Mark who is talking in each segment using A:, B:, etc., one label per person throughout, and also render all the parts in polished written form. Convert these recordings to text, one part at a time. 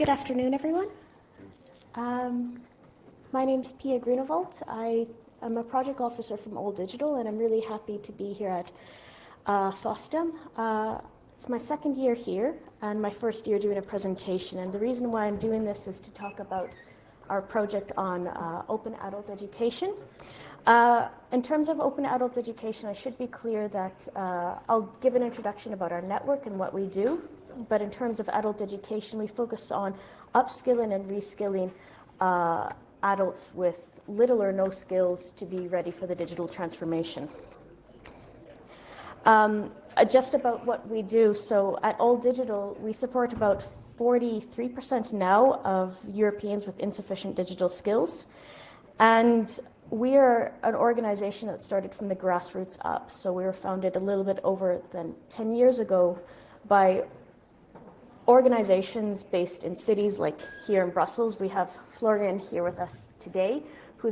A: Good afternoon, everyone. My name's Pia Grunewald. I am a project officer from Old Digital, and I'm really happy to be here at FOSDEM. It's my second year here, and my first year doing a presentation. And the reason why I'm doing this is to talk about our project on open adult education. In terms of open adult education, I should be clear that I'll give an introduction about our network and what we do. But in terms of adult education, we focus on upskilling and reskilling adults with little or no skills to be ready for the digital transformation. Just about what we do. So at All Digital, we support about 43% now of Europeans with insufficient digital skills. And we are an organization that started from the grassroots up. So we were founded a little bit over 10 years ago by organizations based in cities like here in Brussels. We have Florian here with us today, who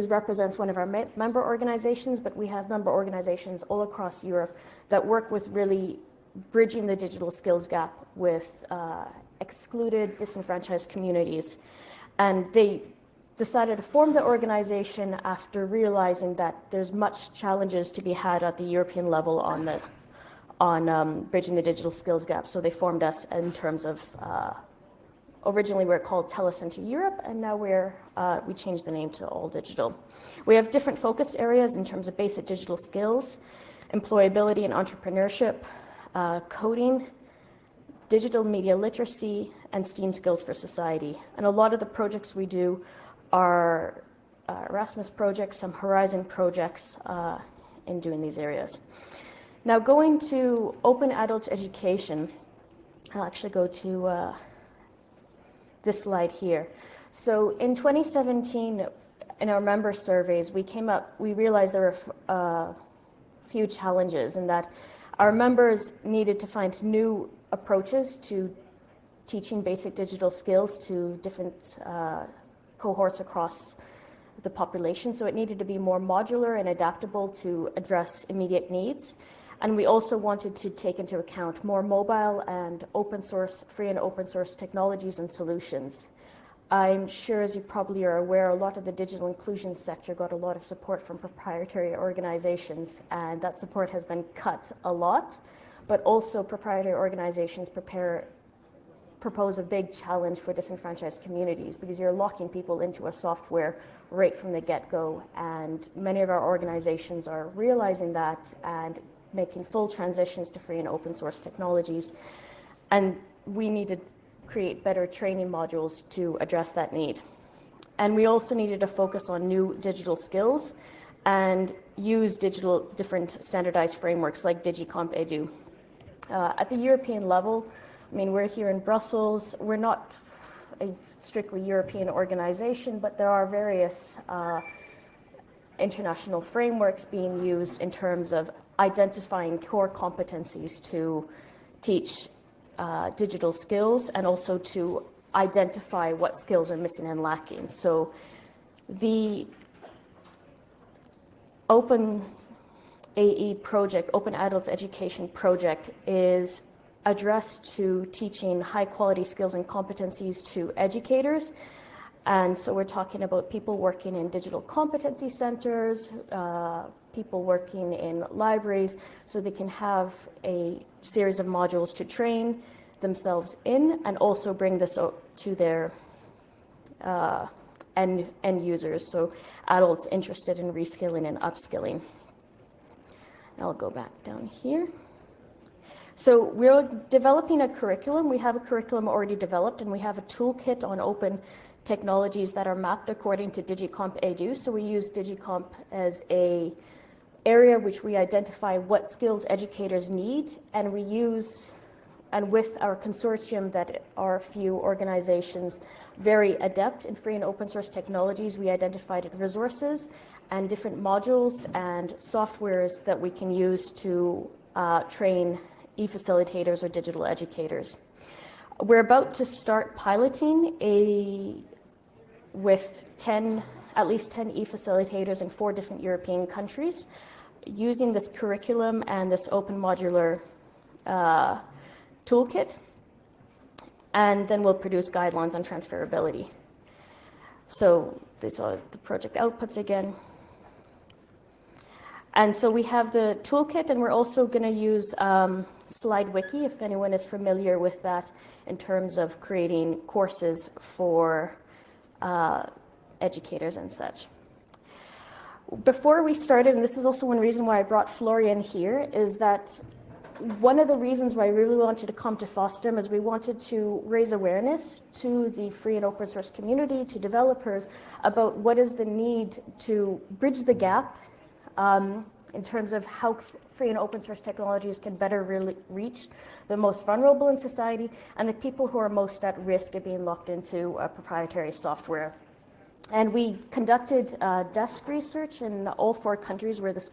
A: represents one of our member organizations, but we have member organizations all across Europe that work with really bridging the digital skills gap with excluded, disenfranchised communities. And they decided to form the organization after realizing that there's much challenges to be had at the European level on bridging the digital skills gap. So they formed us in terms of, originally we were called Telecenter Europe, and now we changed the name to All Digital. We have different focus areas in terms of basic digital skills, employability and entrepreneurship, coding, digital media literacy, and STEAM skills for society. And a lot of the projects we do are Erasmus projects, some Horizon projects in doing these areas. Now, going to open adult education, I'll actually go to this slide here. So in 2017, in our member surveys, we realized there were a few challenges in that our members needed to find new approaches to teaching basic digital skills to different cohorts across the population. So it needed to be more modular and adaptable to address immediate needs. And we also wanted to take into account more mobile and open source, free and open source technologies and solutions. I'm sure, as you probably are aware, a lot of the digital inclusion sector got a lot of support from proprietary organizations, and that support has been cut a lot. But also proprietary organizations propose a big challenge for disenfranchised communities because you're locking people into a software right from the get-go. And many of our organizations are realizing that and making full transitions to free and open source technologies. And we need to create better training modules to address that need. And we also needed to focus on new digital skills and use different standardized frameworks like Digicomp Edu. At the European level, I mean, we're here in Brussels. We're not a strictly European organization, but there are various international frameworks being used in terms of identifying core competencies to teach digital skills and also to identify what skills are missing and lacking. So the Open AE project, Open Adult Education project, is addressed to teaching high quality skills and competencies to educators. And so we're talking about people working in digital competency centers, people working in libraries, so they can have a series of modules to train themselves in and also bring this to their end users, so adults interested in reskilling and upskilling. I'll go back down here. So we're developing a curriculum. We have a curriculum already developed, and we have a toolkit on open technologies that are mapped according to Digicomp Edu. So we use Digicomp as a area which we identify what skills educators need, and we use, and with our consortium that are a few organizations very adept in free and open source technologies, we identified resources and different modules and softwares that we can use to train e-facilitators or digital educators. We're about to start piloting with at least 10 e-facilitators in 4 different European countries using this curriculum and this open modular toolkit. and then we'll produce guidelines on transferability. So these are the project outputs again. And so we have the toolkit, and we're also going to use SlideWiki, if anyone is familiar with that, in terms of creating courses for educators and such. Before we started, and this is also one reason why I brought Florian here, is that one of the reasons why I really wanted to come to FOSDEM is we wanted to raise awareness to the free and open source community, to developers, about what is the need to bridge the gap in terms of how free and open source technologies can better really reach the most vulnerable in society and the people who are most at risk of being locked into proprietary software. And we conducted desk research in all 4 countries where this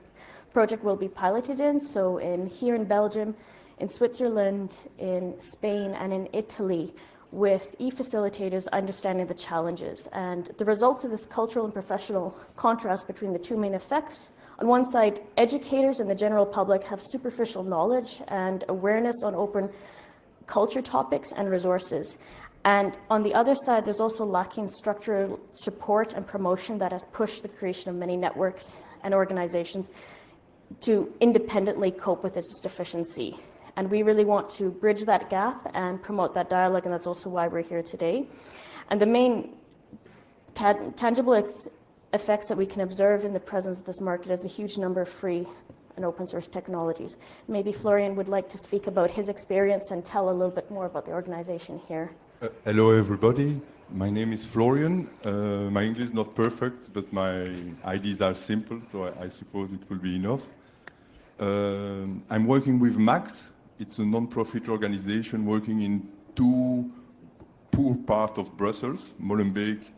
A: project will be piloted in. So here in Belgium, in Switzerland, in Spain, and in Italy, with e-facilitators understanding the challenges. And the results of this cultural and professional contrast between the 2 main effects: on one side, educators and the general public have superficial knowledge and awareness on open culture topics and resources. And on the other side, there's also lacking structural support and promotion that has pushed the creation of many networks and organizations to independently cope with this deficiency. And we really want to bridge that gap and promote that dialogue, and that's also why we're here today. And the main tangible effects that we can observe in the presence of this market is the huge number of free and open source technologies. Maybe Florian would like to speak about his experience and tell a little bit more about the organization here.
B: Hello everybody, my name is Florian. My English is not perfect, but my ideas are simple, so I suppose it will be enough. I'm working with Max. It's a non-profit organization working in 2 poor parts of Brussels, Molenbeek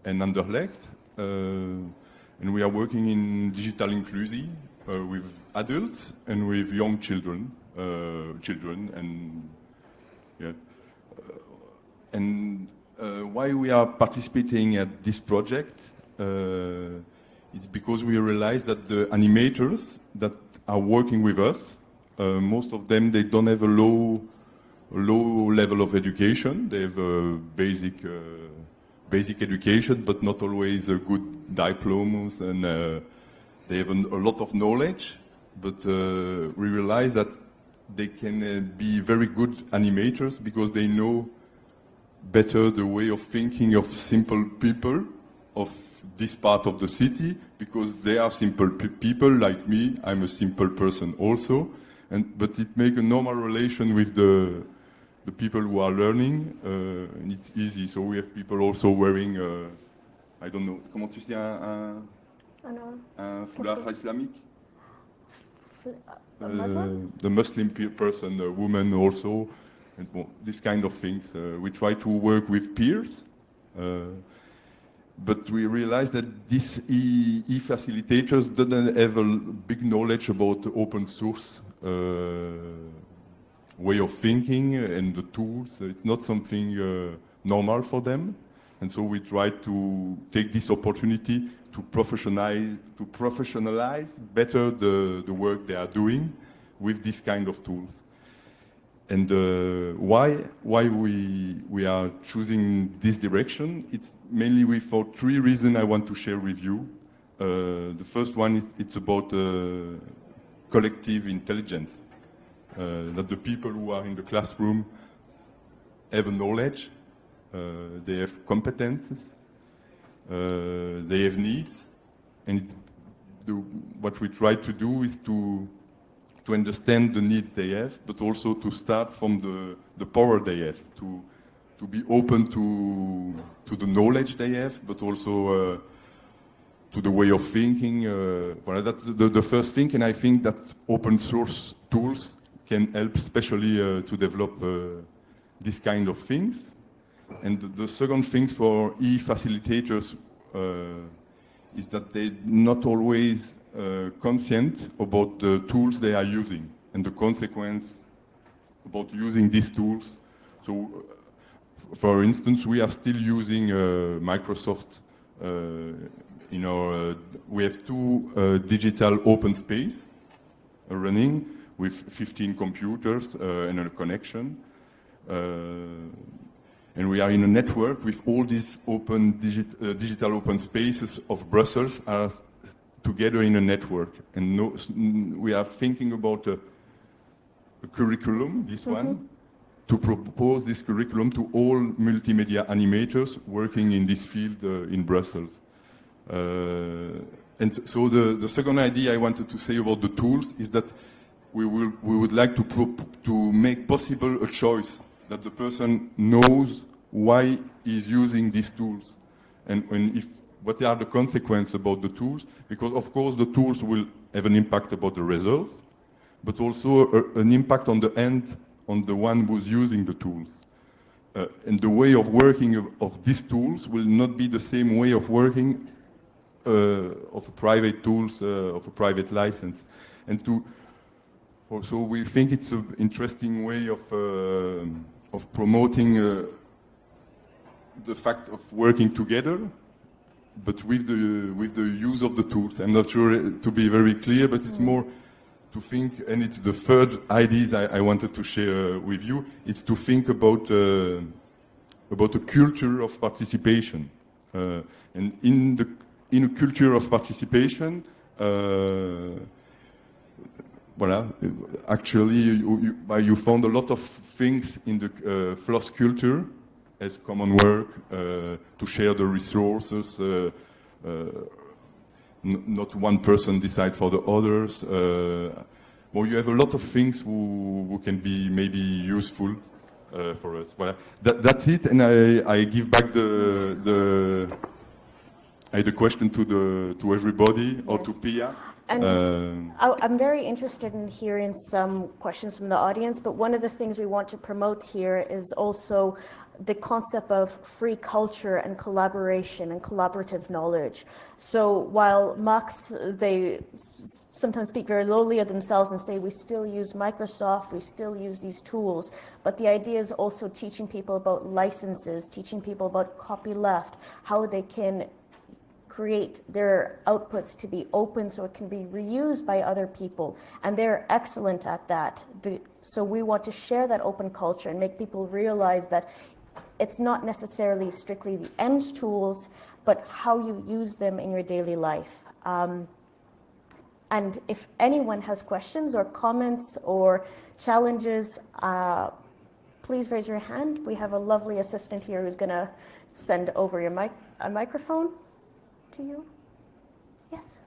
B: and Anderlecht. And we are working in digital inclusion with adults and with young children, and yeah. And why we are participating at this project, it's because we realize that the animators that are working with us, most of them, they don't have a low level of education. They have a basic education, but not always a good diplomas, and they have a lot of knowledge. But we realize that they can be very good animators because they know better the way of thinking of simple people of this part of the city, because they are simple people like me. I'm a simple person also, but it makes a normal relation with the people who are learning, and it's easy. So we have people also wearing, I don't know, comment tu dis un foulard islamique? The Muslim person, a woman also. And well, this kind of things. We try to work with peers, but we realize that these e-facilitators don't have a big knowledge about open source way of thinking and the tools. It's not something normal for them. And so we try to take this opportunity to professionalize better the work they are doing with this kind of tools. And why we are choosing this direction? It's mainly for 3 reasons I want to share with you. The first one is it's about collective intelligence. That the people who are in the classroom have knowledge, they have competences, they have needs, and what we try to do is to understand the needs they have, but also to start from the power they have, to be open to the knowledge they have, but also to the way of thinking. Well, that's the first thing, and I think that open source tools can help, especially to develop this kind of things. And the second thing for e-facilitators is that they're not always conscient about the tools they are using and the consequence about using these tools. So, for instance, we are still using Microsoft. We have 2 digital open space running with 15 computers and a connection. And we are in a network with all these open digital open spaces of Brussels are together in a network. And we are thinking about a curriculum, this one, to propose this curriculum to all multimedia animators working in this field in Brussels. And so the second idea I wanted to say about the tools is that we would like to make possible a choice that the person knows why he's using these tools and what are the consequences about the tools, because of course the tools will have an impact about the results, but also an impact on the end, on the one who's using the tools. And the way of working of these tools will not be the same way of working of a private tools, of a private license. And also we think it's an interesting way of promoting the fact of working together, but with the use of the tools. I'm not sure to be very clear, but it's more to think, and it's the third ideas I wanted to share with you. It's to think about a culture of participation, and in a culture of participation. Voilà. Actually, you found a lot of things in the FLOSS culture as common work, to share the resources, not one person decide for the others. Well, you have a lot of things who can be maybe useful for us. Voilà. That's it, and I give back the question to everybody, yes, or to Pia.
A: And I'm very interested in hearing some questions from the audience, but one of the things we want to promote here is also the concept of free culture and collaboration and collaborative knowledge. So while Max, they sometimes speak very lowly of themselves and say, we still use Microsoft, we still use these tools, but the idea is also teaching people about licenses, teaching people about copyleft, how they can create their outputs to be open so it can be reused by other people. And they're excellent at that. So we want to share that open culture and make people realize that it's not necessarily strictly the end tools, but how you use them in your daily life. And if anyone has questions or comments or challenges, please raise your hand. We have a lovely assistant here who's going to send over a microphone to you. Yes.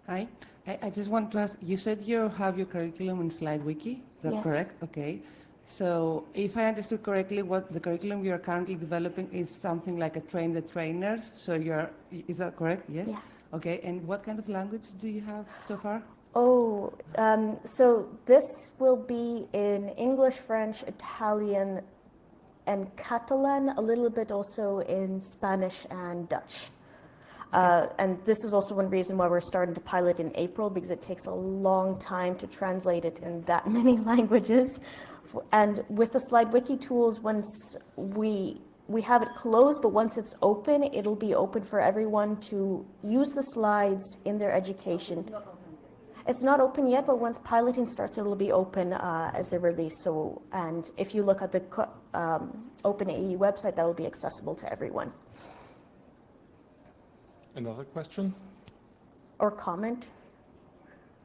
C: Hi. I just want to ask, you said you have your curriculum in SlideWiki, is that correct? Okay. So if I understood correctly, what the curriculum you are currently developing is something like a train the trainers. So is that correct? Yes?
A: Yeah.
C: Okay. And what kind of language do you have so far?
A: Oh, so this will be in English, French, Italian, and Catalan, a little bit also in Spanish and Dutch. And this is also one reason why we're starting to pilot in April, because it takes a long time to translate it in that many languages. And with the SlideWiki tools, once we have it closed, but once it's open, it'll be open for everyone to use the slides in their education. It's not open yet, but once piloting starts, it'll be open as they're released. So, and if you look at the OpenAE website, that will be accessible to everyone.
D: Another question?
A: Or comment?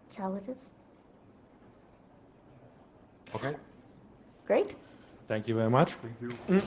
A: Challenges?
D: Okay.
A: Great.
D: Thank you very much.
B: Thank you.